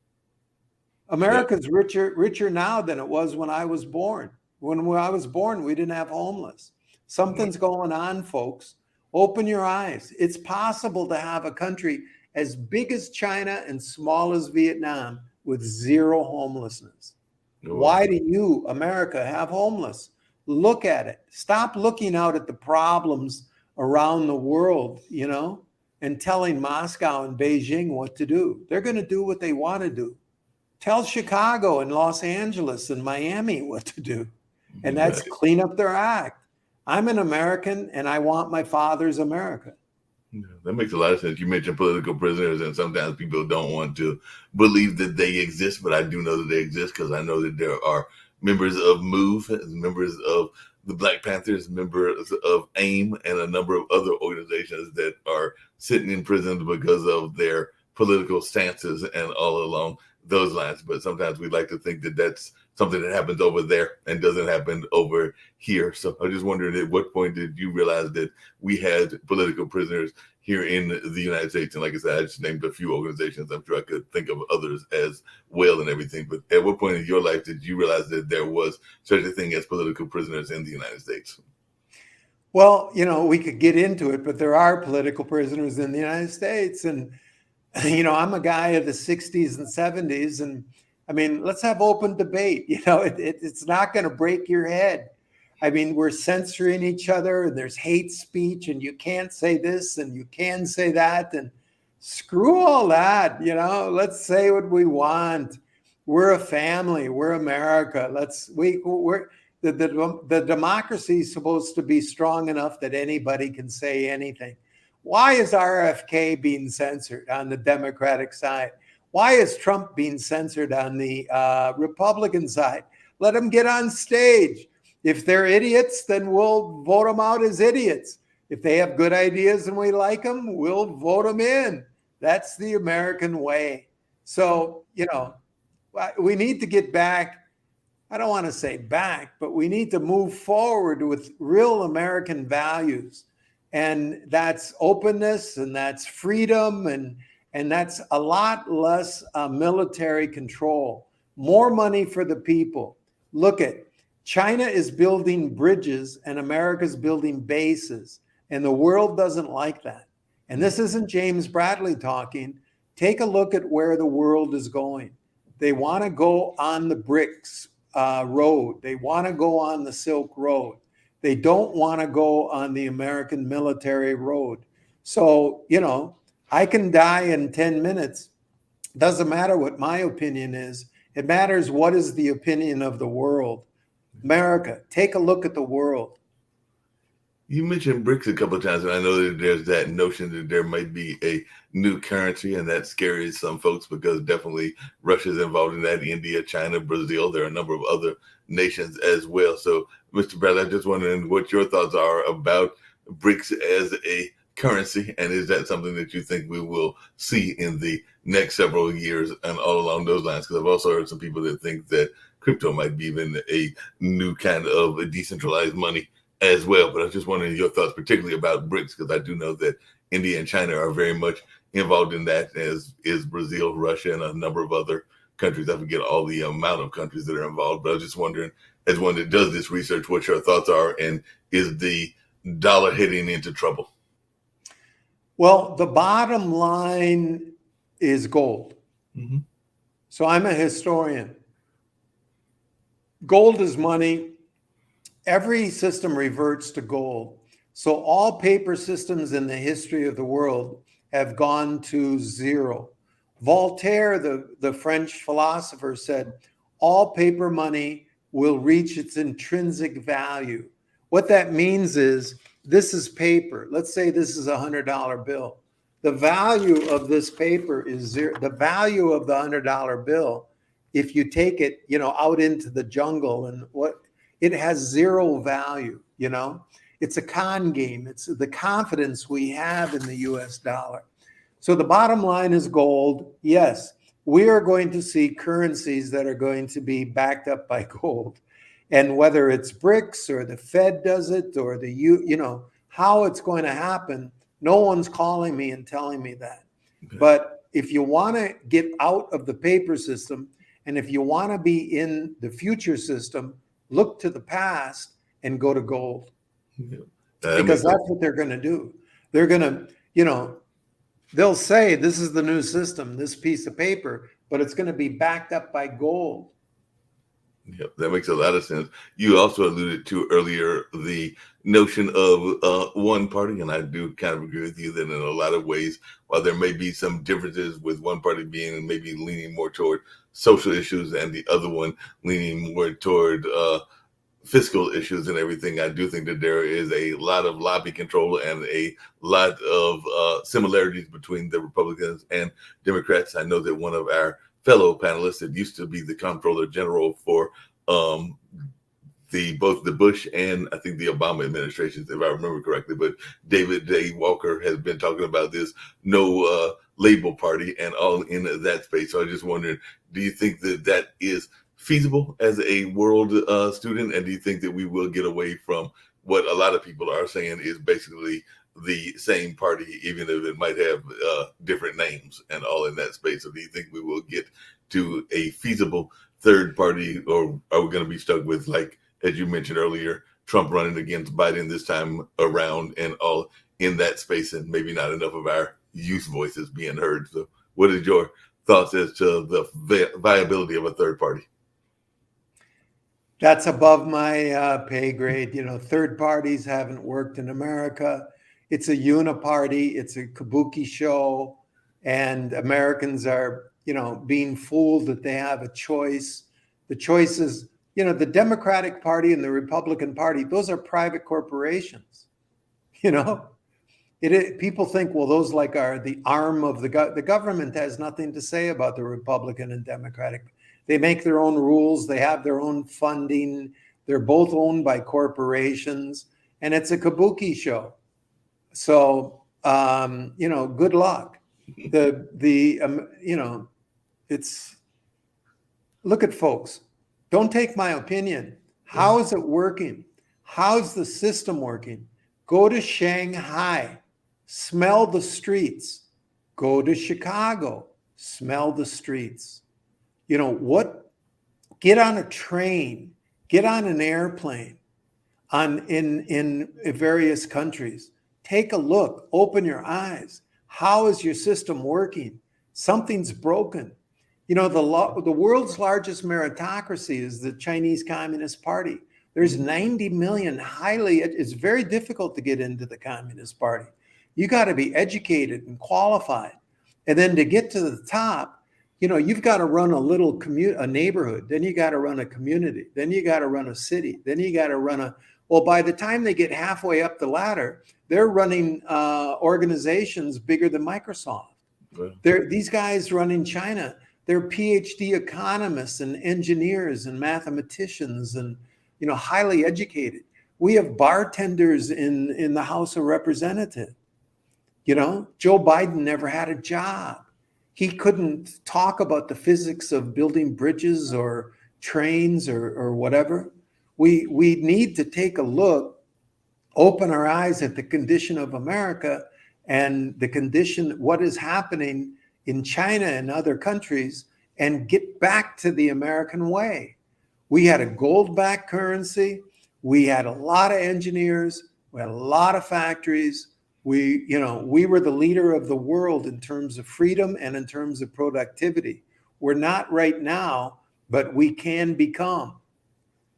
America's richer now than it was when I was born. When I was born, we didn't have homeless. Something's going on, folks. Open your eyes. It's possible to have a country as big as China and small as Vietnam with zero homelessness. No. Why do you, America, have homeless? Look at it. Stop looking out at the problems around the world, and telling Moscow and Beijing what to do. They're going to do what they want to do. Tell Chicago and Los Angeles and Miami what to do. And that's clean up their act. I'm an American and I want my father's America. Yeah, that makes a lot of sense. You mentioned political prisoners, and sometimes people don't want to believe that they exist, but I do know that they exist because I know that there are members of MOVE, members of the Black Panthers, members of AIM, and a number of other organizations that are sitting in prison because of their political stances and all along those lines. But sometimes we like to think that that's something that happens over there and doesn't happen over here. So I just wondered, at what point did you realize that we had political prisoners here in the United States? And like I said, I just named a few organizations. I'm sure I could think of others as well and everything. But at what point in your life did you realize that there was such a thing as political prisoners in the United States? Well, we could get into it, but there are political prisoners in the United States. And, I'm a guy of the 60s and 70s. And I mean, let's have open debate. It's not going to break your head. I mean, we're censoring each other, and there's hate speech, and you can't say this and you can say that. And screw all that. Let's say what we want. We're a family. We're America. We're the democracy is supposed to be strong enough that anybody can say anything. Why is RFK being censored on the Democratic side? Why is Trump being censored on the Republican side? Let them get on stage. If they're idiots, then we'll vote them out as idiots. If they have good ideas and we like them, we'll vote them in. That's the American way. So, we need to get back. I don't want to say back, but we need to move forward with real American values. And that's openness, and that's freedom, and that's a lot less military control, more money for the people. Look at China is building bridges and America's building bases, and the world doesn't like that. And this isn't James Bradley talking. Take a look at where the world is going. They want to go on the BRICS road. They want to go on the Silk Road. They don't want to go on the American military road. So, I can die in 10 minutes. Doesn't matter what my opinion is. It matters what is the opinion of the world. America, take a look at the world. You mentioned BRICS a couple of times, and I know that there's that notion that there might be a new currency, and that scares some folks because definitely Russia's involved in that, India, China, Brazil. There are a number of other nations as well. So, Mr. Bradley, I'm just wondering what your thoughts are about BRICS as a currency, and is that something that you think we will see in the next several years and all along those lines? Because I've also heard some people that think that crypto might be even a new kind of a decentralized money as well. But I was just wondering your thoughts, particularly about BRICS, because I do know that India and China are very much involved in that, as is Brazil, Russia, and a number of other countries. I forget all the amount of countries that are involved, but I was just wondering, as one that does this research, what your thoughts are, and is the dollar heading into trouble? Well, the bottom line is gold. Mm-hmm. So I'm a historian. Gold is money. Every system reverts to gold. So all paper systems in the history of the world have gone to zero. Voltaire, the French philosopher, said, all paper money will reach its intrinsic value. What that means is, this is paper. Let's say this is a $100 bill. The value of this paper is zero. The value of the $100 bill, if you take it, out into the jungle and it has zero value. It's a con game. It's the confidence we have in the US dollar. So the bottom line is gold. Yes, we are going to see currencies that are going to be backed up by gold. And whether it's BRICS or the Fed does it or how it's going to happen, no one's calling me and telling me that. Okay. But if you want to get out of the paper system, and if you want to be in the future system, look to the past and go to gold. Yeah. Because that's what they're going to do. They're going to, they'll say this is the new system, this piece of paper, but it's going to be backed up by gold. Yep, that makes a lot of sense. You also alluded to earlier the notion of one party, and I do kind of agree with you that in a lot of ways, while there may be some differences with one party being maybe leaning more toward social issues and the other one leaning more toward fiscal issues and everything, I do think that there is a lot of lobby control and a lot of similarities between the Republicans and Democrats. I know that one of our fellow panelists that used to be the Comptroller General for both the Bush and I think the Obama administrations, if I remember correctly, but David Day Walker has been talking about this no label party and all in that space. So I just wondered, do you think that that is feasible as a world student? And do you think that we will get away from what a lot of people are saying is basically the same party, even if it might have different names and all in that space? So do you think we will get to a feasible third party, or are we going to be stuck with, like, as you mentioned earlier, Trump running against Biden this time around and all in that space, and maybe not enough of our youth voices being heard? So what is your thoughts as to the viability of a third party? That's above my pay grade. Third parties haven't worked in America. It's a uniparty. It's a kabuki show. And Americans are, being fooled that they have a choice. The choice is, the Democratic Party and the Republican Party, those are private corporations. People think, well, those are the arm of the government has nothing to say about the Republican and Democratic. They make their own rules. They have their own funding. They're both owned by corporations, and it's a kabuki show. So, good luck. Look at folks. Don't take my opinion. How is it working? How's the system working? Go to Shanghai, smell the streets. Go to Chicago, smell the streets. Get on a train, get on an airplane in various countries. Take a look, open your eyes. How is your system working? Something's broken. The world's largest meritocracy is the Chinese Communist Party. There's 90 million it's very difficult to get into the Communist Party. You got to be educated and qualified. And then to get to the top, you've got to run a neighborhood. Then you got to run a community. Then you got to run a city. Then you got to run by the time they get halfway up the ladder, they're running organizations bigger than Microsoft. Right. These guys running China, they're PhD economists and engineers and mathematicians and, highly educated. We have bartenders in the House of Representatives. Joe Biden never had a job. He couldn't talk about the physics of building bridges or trains or whatever. We need to take a look, open our eyes at the condition of America and what is happening in China and other countries, and get back to the American way. We had a gold-backed currency. We had a lot of engineers. We had a lot of factories. We were the leader of the world in terms of freedom and in terms of productivity. We're not right now, but we can become.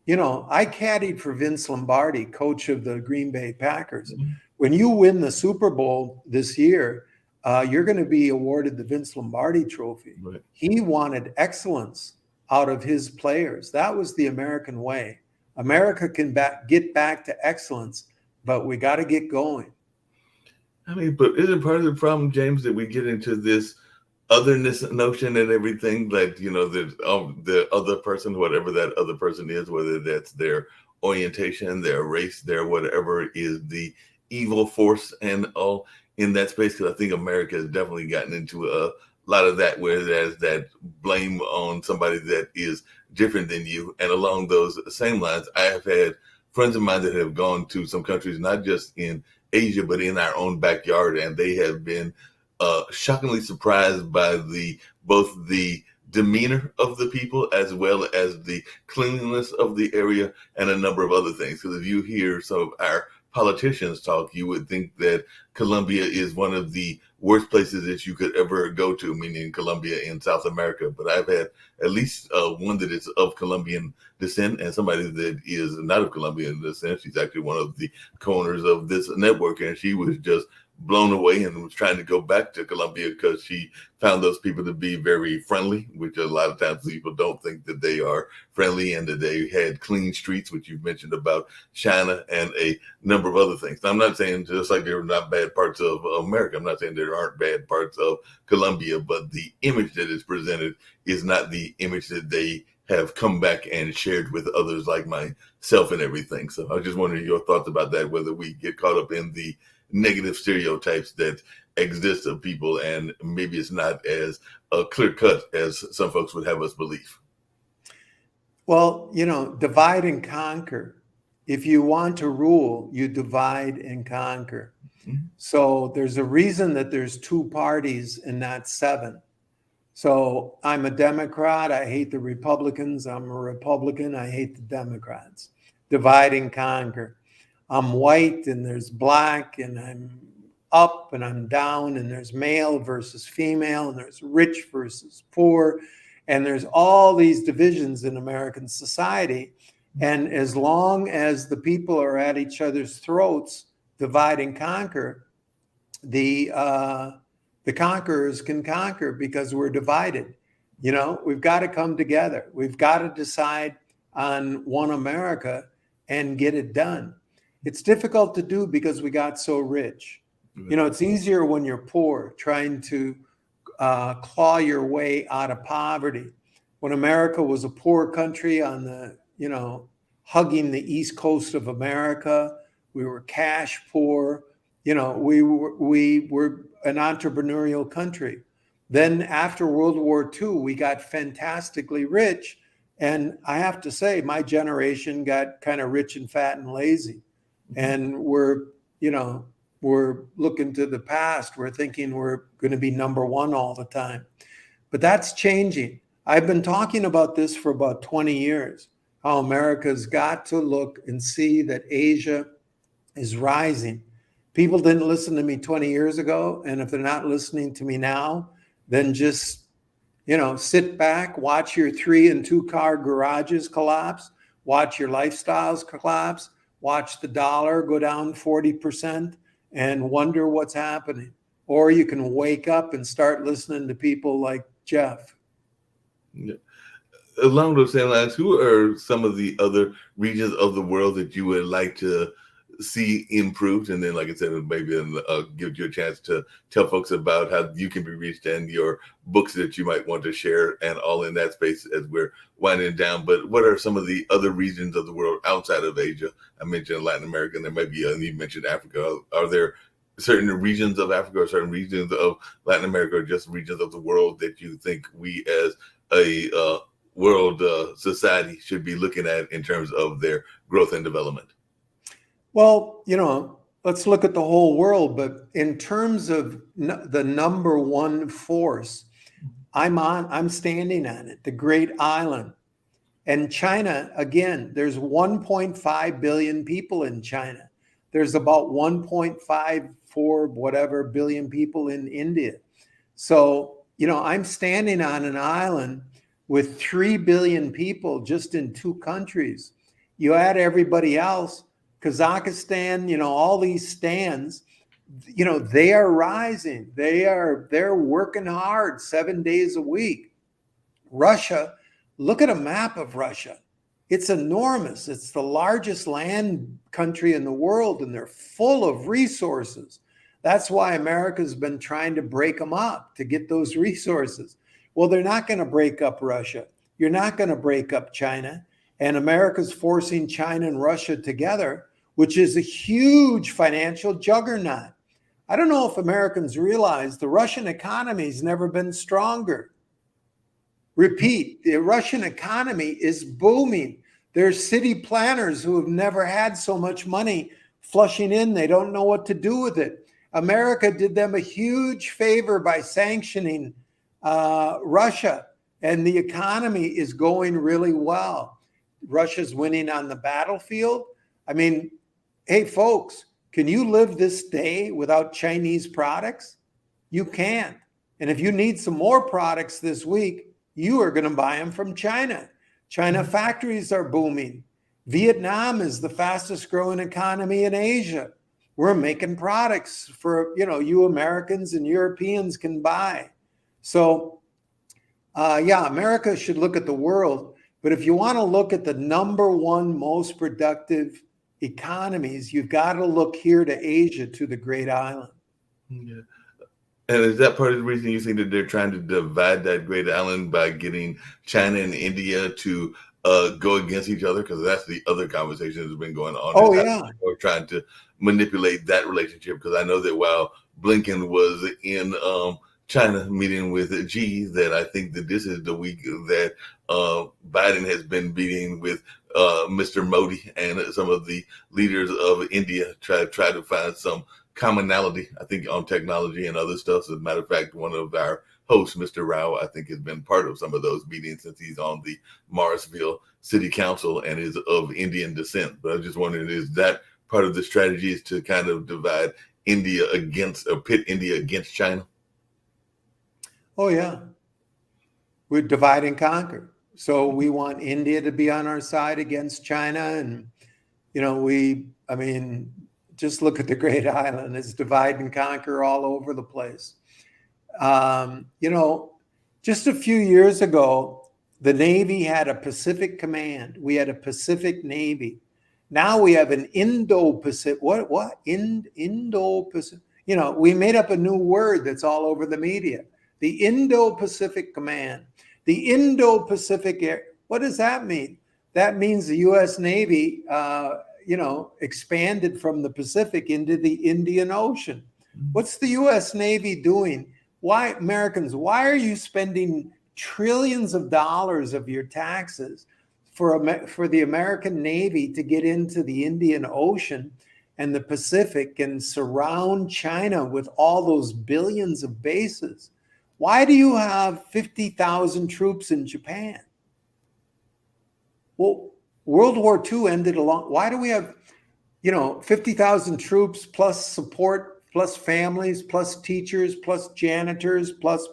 I caddied for Vince Lombardi, coach of the Green Bay Packers. Mm-hmm. When you win the Super Bowl this year, you're going to be awarded the Vince Lombardi Trophy. Right. He wanted excellence out of his players. That was the American way. America can get back to excellence, but we got to get going. But isn't part of the problem, James, that we get into this otherness notion and everything, that, the other person, whatever that other person is, whether that's their orientation, their race, their whatever, is the evil force and all in that space? Because I think America has definitely gotten into a lot of that, where there's that blame on somebody that is different than you. And along those same lines, I have had friends of mine that have gone to some countries, not just in Asia, but in our own backyard, and they have been shockingly surprised by both the demeanor of the people as well as the cleanliness of the area and a number of other things. Because if you hear some of our politicians talk, you would think that Colombia is one of the worst places that you could ever go to, meaning Colombia in South America. But I've had at least one that is of Colombian descent and somebody that is not of Colombian descent. She's actually one of the co-owners of this network, and she was just blown away and was trying to go back to Colombia because she found those people to be very friendly, which a lot of times people don't think that they are friendly, and that they had clean streets, which you've mentioned about China and a number of other things. Now, I'm not saying just like there are not bad parts of America, I'm not saying there aren't bad parts of Colombia, but the image that is presented is not the image that they have come back and shared with others like myself and everything. So I was just wondering your thoughts about that, whether we get caught up in the negative stereotypes that exist of people, and maybe it's not as clear cut as some folks would have us believe. Well, divide and conquer. If you want to rule, you divide and conquer. Mm-hmm. So there's a reason that there's two parties and not seven. So I'm a Democrat. I hate the Republicans. I'm a Republican. I hate the Democrats. Divide and conquer. I'm white and there's black, and I'm up and I'm down, and there's male versus female, and there's rich versus poor. And there's all these divisions in American society. And as long as the people are at each other's throats, divide and conquer, the conquerors can conquer because we're divided. We've got to come together. We've got to decide on one America and get it done. It's difficult to do because we got so rich. It's easier when you're poor, trying to claw your way out of poverty. When America was a poor country on the, hugging the East Coast of America, we were cash poor. We were an entrepreneurial country. Then after World War II, we got fantastically rich. And I have to say, my generation got kind of rich and fat and lazy. And we're looking to the past. We're thinking we're going to be number one all the time. But that's changing. I've been talking about this for about 20 years, how America's got to look and see that Asia is rising. People didn't listen to me 20 years ago. And if they're not listening to me now, then just, sit back, watch your 3 and 2 car garages collapse, watch your lifestyles collapse, watch the dollar go down 40% and wonder what's happening. Or you can wake up and start listening to people like Jeff. Yeah. Along those same lines, who are some of the other regions of the world that you would like to see improved? And then, like I said, maybe give you a chance to tell folks about how you can be reached and your books that you might want to share, and all in that space as we're winding down. But what are some of the other regions of the world outside of Asia? I mentioned Latin America, and there might be, and you mentioned Africa. Are there certain regions of Africa or certain regions of Latin America, or just regions of the world that you think we as a world society should be looking at in terms of their growth and development? Well, let's look at the whole world, but in terms of the number one force, I'm standing on it, the Great Island. And China, again, there's 1.5 billion people in China. There's about 1.54 billion people in India. So, I'm standing on an island with 3 billion people just in 2 countries. You add everybody else, Kazakhstan, all these stands, they are rising. They're working hard 7 days a week. Russia, look at a map of Russia. It's enormous. It's the largest land country in the world, and they're full of resources. That's why America's been trying to break them up to get those resources. Well, they're not going to break up Russia. You're not going to break up China. And America's forcing China and Russia together, which is a huge financial juggernaut. I don't know if Americans realize the Russian economy has never been stronger. Repeat, the Russian economy is booming. There's city planners who have never had so much money flushing in. They don't know what to do with it. America did them a huge favor by sanctioning Russia, and the economy is going really well. Russia's winning on the battlefield. I mean, hey, folks, can you live this day without Chinese products? You can't. And if you need some more products this week, you are going to buy them from China. China factories are booming. Vietnam is the fastest growing economy in Asia. we're making products for, you Americans and Europeans can buy. So, yeah, America should look at the world. But if you want to look at the number one most productive economies, you've got to look here to Asia, to the Great Island. Yeah. And is that part of the reason you think that they're trying to divide that Great Island by getting China and India to go against each other? Because that's the other conversation that's been going on. Oh, yeah. Or trying to manipulate that relationship. Because I know that while Blinken was in China meeting with Xi, that I think that this is the week that Biden has been meeting with Mr. Modi and some of the leaders of India try to find some commonality, I think, on technology and other stuff. As a matter of fact, one of our hosts, Mr. Rao, I think has been part of some of those meetings since he's on the Morrisville City Council and is of Indian descent. But I was just wondering, is that part of the strategy is to kind of divide India against, or pit India against China? Oh, yeah. We're divide and conquer. So we want India to be on our side against China. And, just look at the Great Island. It's divide and conquer all over the place. Just a few years ago, the Navy had a Pacific Command. We had a Pacific Navy. Now we have an Indo-Pacific. What? Indo-Pacific. We made up a new word that's all over the media. The Indo-Pacific Command. The Indo-Pacific. What does that mean? That means the U.S. Navy, expanded from the Pacific into the Indian Ocean. What's the U.S. Navy doing? Why, Americans, why are you spending trillions of dollars of your taxes for the American Navy to get into the Indian Ocean and the Pacific and surround China with all those billions of bases? Why do you have 50,000 troops in Japan? Well, World War II ended why do we have, 50,000 troops plus support, plus families, plus teachers, plus janitors, plus?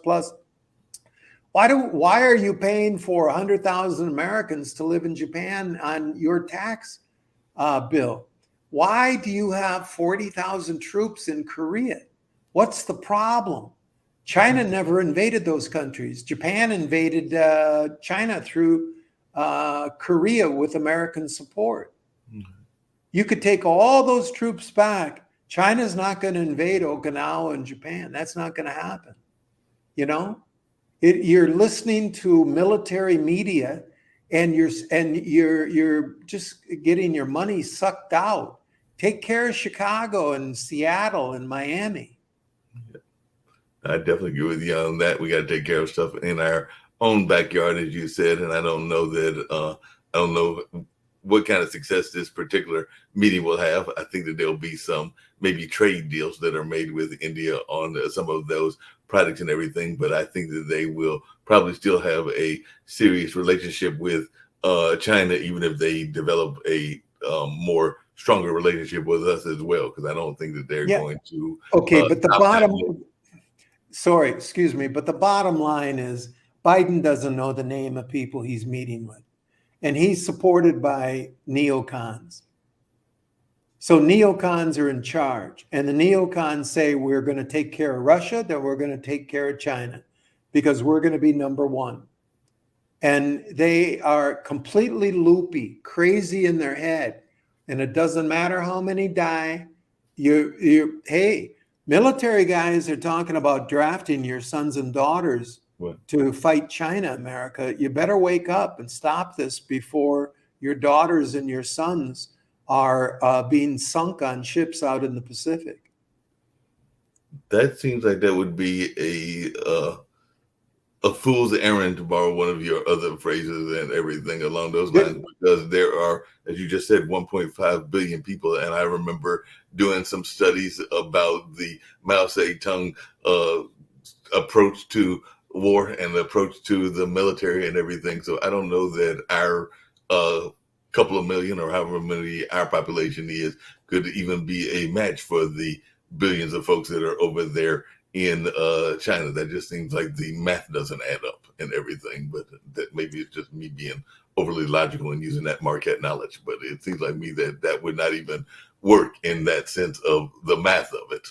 Why are you paying for 100,000 Americans to live in Japan on your tax bill? Why do you have 40,000 troops in Korea? What's the problem? China never invaded those countries. Japan invaded China through Korea with American support. Mm-hmm. You could take all those troops back. China's not going to invade Okinawa and Japan. That's not going to happen. You're listening to military media, and you're just getting your money sucked out. Take care of Chicago and Seattle and Miami. I definitely agree with you on that. We got to take care of stuff in our own backyard, as you said, and I don't know what kind of success this particular meeting will have. I think that there'll be some maybe trade deals that are made with India on some of those products and everything, but I think that they will probably still have a serious relationship with China, even if they develop a more stronger relationship with us as well, because I don't think that they're going to. Okay, but the bottom line is Biden doesn't know the name of people he's meeting with, and he's supported by neocons. So neocons are in charge, and the neocons say we're going to take care of Russia, then we're going to take care of China, because we're going to be number one. And they are completely loopy, crazy in their head, and it doesn't matter how many die. Hey, military guys are talking about drafting your sons and daughters to fight China, America. You better wake up and stop this before your daughters and your sons are being sunk on ships out in the Pacific. That seems like that would be a fool's errand, to borrow one of your other phrases, and everything along those lines, because there are, as you just said, 1.5 billion people. And I remember doing some studies about the Mao Zedong approach to war and the approach to the military and everything. So I don't know that our couple of million, or however many our population is, could even be a match for the billions of folks that are over there in China. That just seems like the math doesn't add up and everything, but that maybe it's just me being overly logical in using that Marquette knowledge, but it seems like me that that would not even work in that sense of the math of it.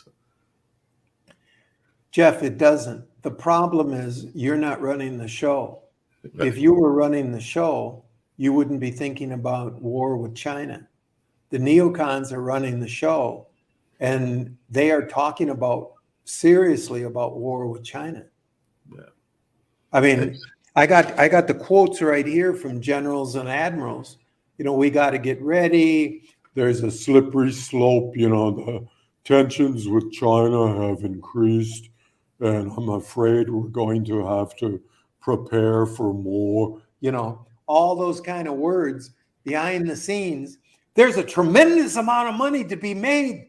Jeff, it doesn't. The problem is you're not running the show. Right. If you were running the show, you wouldn't be thinking about war with China. The neocons are running the show, and they are talking seriously about war with China. Yeah. I mean, I got the quotes right here from generals and admirals. We got to get ready. There's a slippery slope. The tensions with China have increased, and I'm afraid we're going to have to prepare for more. All those kind of words behind the scenes. There's a tremendous amount of money to be made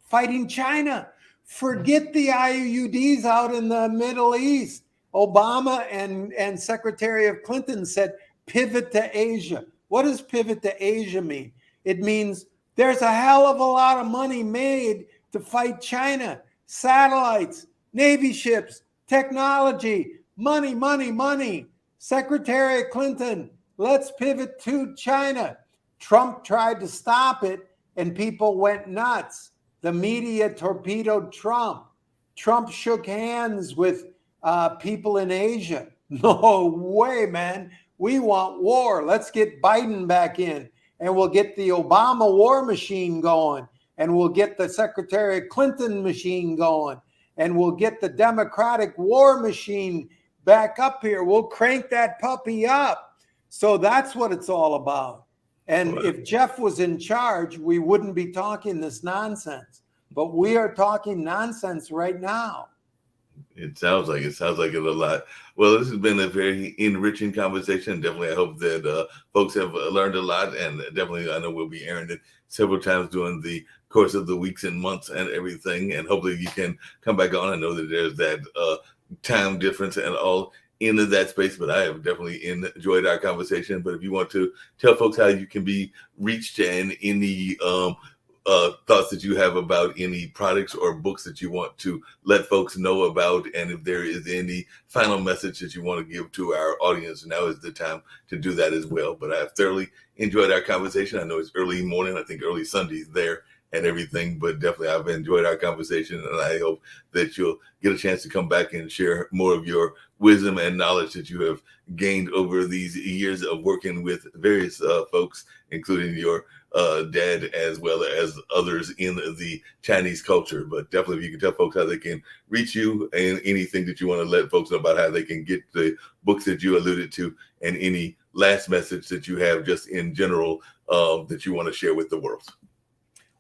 fighting China. Forget the IUDs out in the Middle East. Obama and Secretary of Clinton said, pivot to Asia. What does pivot to Asia mean? It means there's a hell of a lot of money made to fight China. Satellites, Navy ships, technology, money, money, money. Secretary Clinton, let's pivot to China. Trump tried to stop it, and people went nuts. The media torpedoed Trump. Trump shook hands with people in Asia. No way, man. We want war. Let's get Biden back in, and we'll get the Obama war machine going, and we'll get the Secretary Clinton machine going, and we'll get the Democratic war machine back up here. We'll crank that puppy up. So that's what it's all about. And if Jeff was in charge, we wouldn't be talking this nonsense. But we are talking nonsense right now. It sounds like it a lot. Well, this has been a very enriching conversation. Definitely, I hope that folks have learned a lot, and definitely, I know we'll be airing it several times during the course of the weeks and months and everything. And hopefully, you can come back on. I know that there's that time difference and all into that space, but I have definitely enjoyed our conversation. But if you want to tell folks how you can be reached and any thoughts that you have about any products or books that you want to let folks know about, and if there is any final message that you want to give to our audience, now is the time to do that as well. But I have thoroughly enjoyed our conversation. I know it's early morning, I think early Sundays there and everything, but definitely I've enjoyed our conversation, and I hope that you'll get a chance to come back and share more of your wisdom and knowledge that you have gained over these years of working with various folks, including your dad, as well as others in the Chinese culture. But definitely, if you can tell folks how they can reach you, and anything that you want to let folks know about how they can get the books that you alluded to, and any last message that you have just in general that you want to share with the world.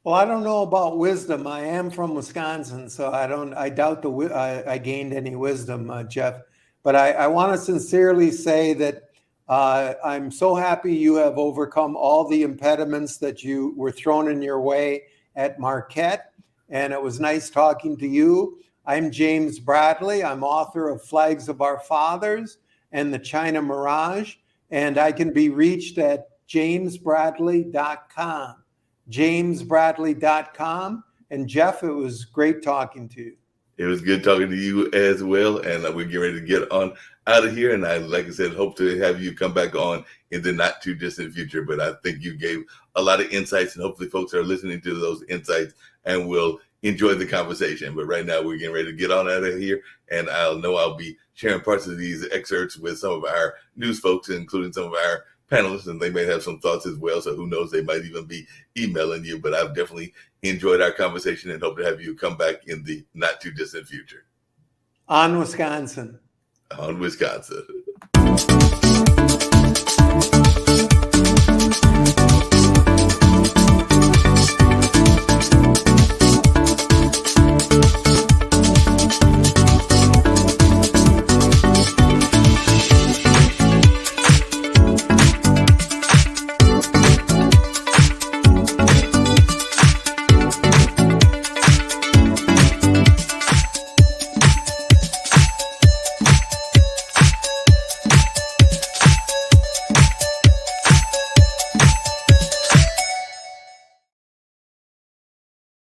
Well, I don't know about wisdom. I am from Wisconsin, so I doubt I gained any wisdom, Jeff. But I want to sincerely say that I'm so happy you have overcome all the impediments that you were thrown in your way at Marquette. And it was nice talking to you. I'm James Bradley. I'm author of Flags of Our Fathers and The China Mirage. And I can be reached at jamesbradley.com. jamesbradley.com. And Jeff, it was great talking to you. It was good talking to you as well. And we're getting ready to get on out of here. And I, like I said, hope to have you come back on in the not too distant future. But I think you gave a lot of insights, and hopefully folks are listening to those insights and will enjoy the conversation. But right now we're getting ready to get on out of here. And I'll be sharing parts of these excerpts with some of our news folks, including some of our panelists, and they may have some thoughts as well. So who knows, they might even be emailing you. But I've definitely enjoyed our conversation and hope to have you come back in the not too distant future. On Wisconsin. On Wisconsin.